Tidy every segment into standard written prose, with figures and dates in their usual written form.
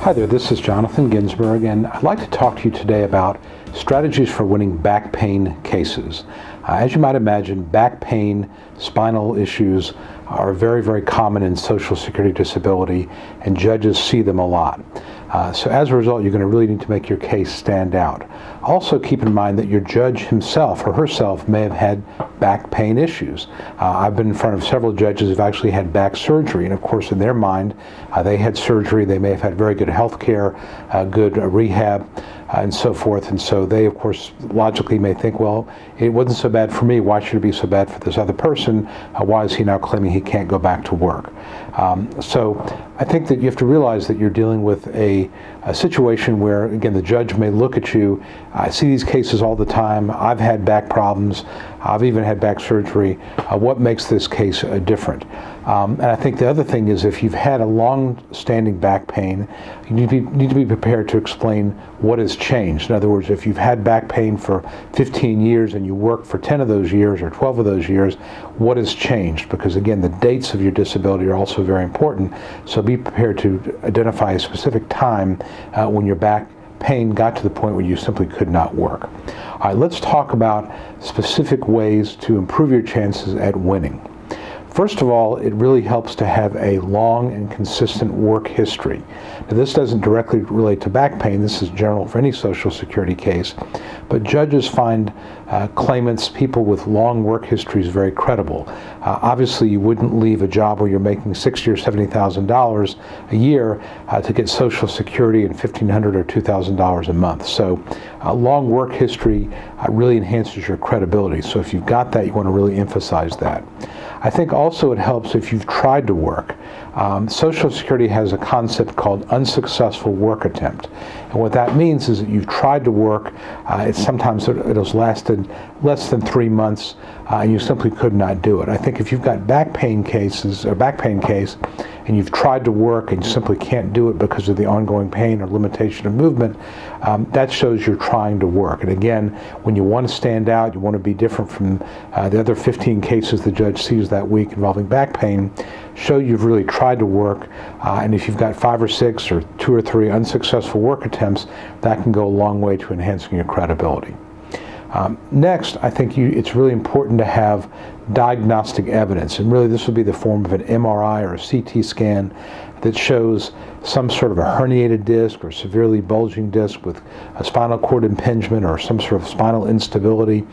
Hi there, this is Jonathan Ginsberg, and I'd like to talk to you today about strategies for winning back pain cases. As you might imagine, back pain, spinal issues are very, very common in Social Security disability, and judges see them a lot. So as a result, you're going to really need to make your case stand out. Also keep in mind that your judge himself or herself may have had back pain issues. I've been in front of several judges who've actually had back surgery, and of course in their mind, they had surgery, they may have had very good health care, good rehab, and so forth, and so they of course logically may think, well, it wasn't so bad for me, why should it be so bad for this other person? Why is he now claiming he can't go back to work? So I think that you have to realize that you're dealing with a situation where, again, the judge may look at you. I see these cases all the time. I've had back problems. I've even had back surgery. What makes this case different? And I think the other thing is, if you've had a long-standing back pain, you need to be prepared to explain what has changed. In other words, if you've had back pain for 15 years and you work for 10 of those years or 12 of those years, what has changed? Because again, the dates of your disability are also very important. So be prepared to identify a specific time when your back pain got to the point where you simply could not work. All right, let's talk about specific ways to improve your chances at winning. First of all, it really helps to have a long and consistent work history. Now, this doesn't directly relate to back pain. This is general for any Social Security case. But judges find claimants, people with long work histories, very credible. Obviously, you wouldn't leave a job where you're making $60,000 or $70,000 a year to get Social Security and $1,500 or $2,000 a month. So a long work history really enhances your credibility. So if you've got that, you want to really emphasize that. I think also it helps if you've tried to work. Social Security has a concept called unsuccessful work attempt. And what that means is that you've tried to work, sometimes it has lasted less than 3 months, and you simply could not do it. I think if you've got back pain cases, or back pain case, and you've tried to work and you simply can't do it because of the ongoing pain or limitation of movement, that shows you're trying to work. And again, when you want to stand out, you want to be different from the other 15 cases the judge sees that week involving back pain, show you've really tried to work, and if you've got 5 or 6 or 2 or 3 unsuccessful work attempts, that can go a long way to enhancing your credibility. Next, I think it's really important to have diagnostic evidence, and really this would be the form of an MRI or a CT scan that shows some sort of a herniated disc or severely bulging disc with a spinal cord impingement or some sort of spinal instability.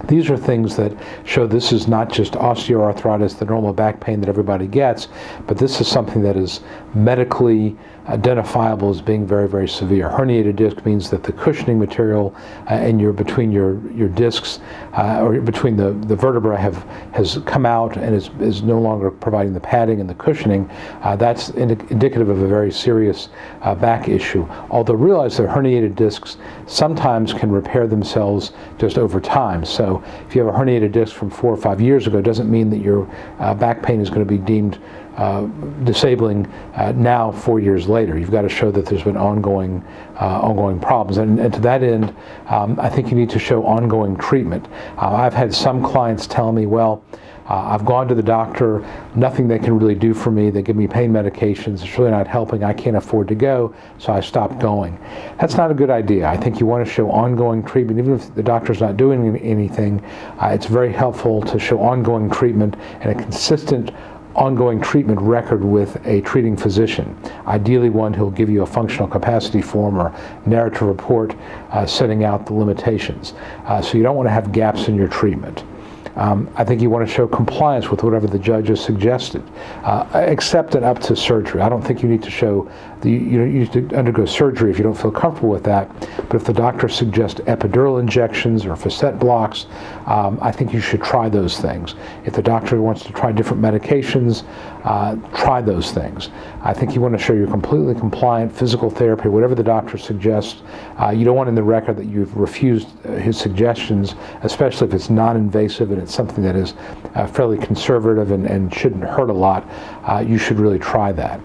These are things that show this is not just osteoarthritis, the normal back pain that everybody gets, but this is something that is medically identifiable as being very, very severe. Herniated disc means that the cushioning material between your discs or between the vertebra has come out and is no longer providing the padding and the cushioning. That's indicative of a very serious back issue. Although realize that herniated discs sometimes can repair themselves just over time. So if you have a herniated disc from 4 or 5 years ago, it doesn't mean that your back pain is going to be deemed disabling now 4 years later. You've got to show that there's been ongoing problems, and to that end, I think you need to show ongoing treatment. I've had some clients tell me, well, I've gone to the doctor, nothing they can really do for me, they give me pain medications, it's really not helping, I can't afford to go, so I stopped going. That's not a good idea. I think you want to show ongoing treatment. Even if the doctor's not doing anything, it's very helpful to show ongoing treatment and a consistent ongoing treatment record with a treating physician, ideally one who'll give you a functional capacity form or narrative report setting out the limitations. So you don't want to have gaps in your treatment. I think you want to show compliance with whatever the judge has suggested, except and up to surgery. I don't think you need to show you need to undergo surgery if you don't feel comfortable with that. But if the doctor suggests epidural injections or facet blocks, I think you should try those things. If the doctor wants to try different medications, try those things. I think you want to show you're completely compliant, physical therapy, whatever the doctor suggests. You don't want in the record that you've refused his suggestions, especially if it's non-invasive and it's something that is fairly conservative and shouldn't hurt a lot. You should really try that.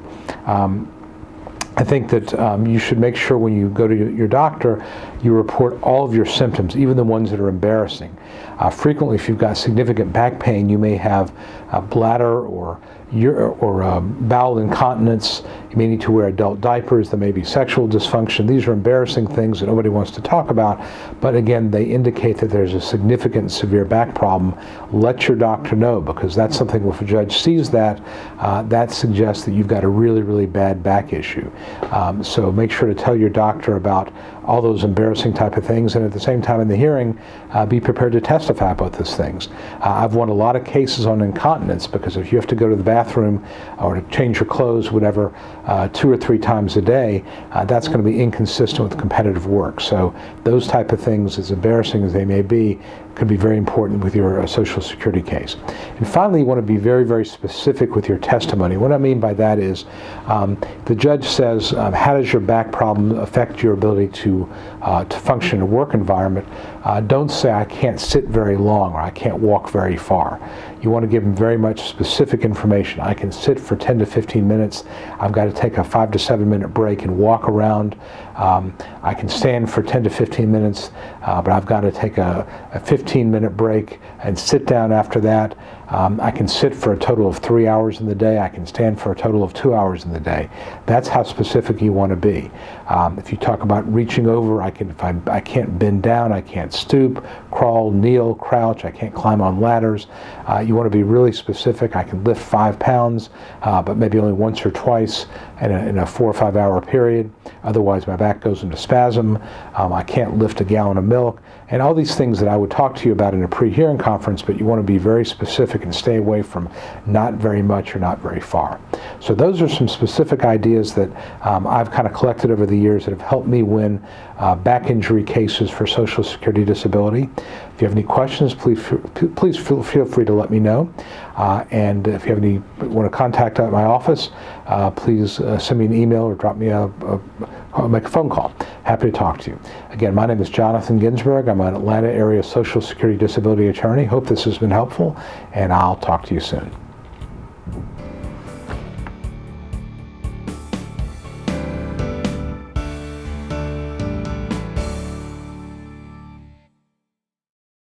I think that you should make sure when you go to your doctor, you report all of your symptoms, even the ones that are embarrassing. Frequently, if you've got significant back pain, you may have bladder or bowel incontinence. You may need to wear adult diapers. There may be sexual dysfunction. These are embarrassing things that nobody wants to talk about, but again, they indicate that there's a significant severe back problem. Let your doctor know, because that's something, if a judge sees that, that suggests that you've got a really, really bad back issue. So make sure to tell your doctor about all those embarrassing type of things, and at the same time in the hearing, be prepared to testify about those things. I've won a lot of cases on incontinence, because if you have to go to the bathroom or to change your clothes, whatever, 2 or 3 times a day, that's going to be inconsistent with competitive work. So those type of things, as embarrassing as they may be, could be very important with your Social Security case. And finally, you want to be very, very specific with your testimony. What I mean by that is, the judge says, how does your back problem affect your ability to function in a work environment? Don't say, I can't sit very long, or I can't walk very far. You want to give them very much specific information. I can sit for 10 to 15 minutes. I've got to take a 5 to 7 minute break and walk around. I can stand for 10 to 15 minutes, but I've got to take a 15-minute break and sit down after that. I can sit for a total of 3 hours in the day. I can stand for a total of 2 hours in the day. That's how specific you want to be. If you talk about reaching over, I can't bend down, I can't stoop, crawl, kneel, crouch, I can't climb on ladders. You want to be really specific. I can lift 5 pounds, but maybe only once or twice in a 4 or 5 hour period. Otherwise, my back goes into spasm. I can't lift a gallon of milk. And all these things that I would talk to you about in a pre-hearing conference, but you want to be very specific and stay away from not very much or not very far. So those are some specific ideas that I've kind of collected over the years that have helped me win back injury cases for Social Security disability. If you have any questions, please feel free to let me know. And if you have want to contact my office, please send me an email or drop me make a phone call. Happy to talk to you. Again, my name is Jonathan Ginsberg. I'm an Atlanta area Social Security disability attorney. Hope this has been helpful, and I'll talk to you soon.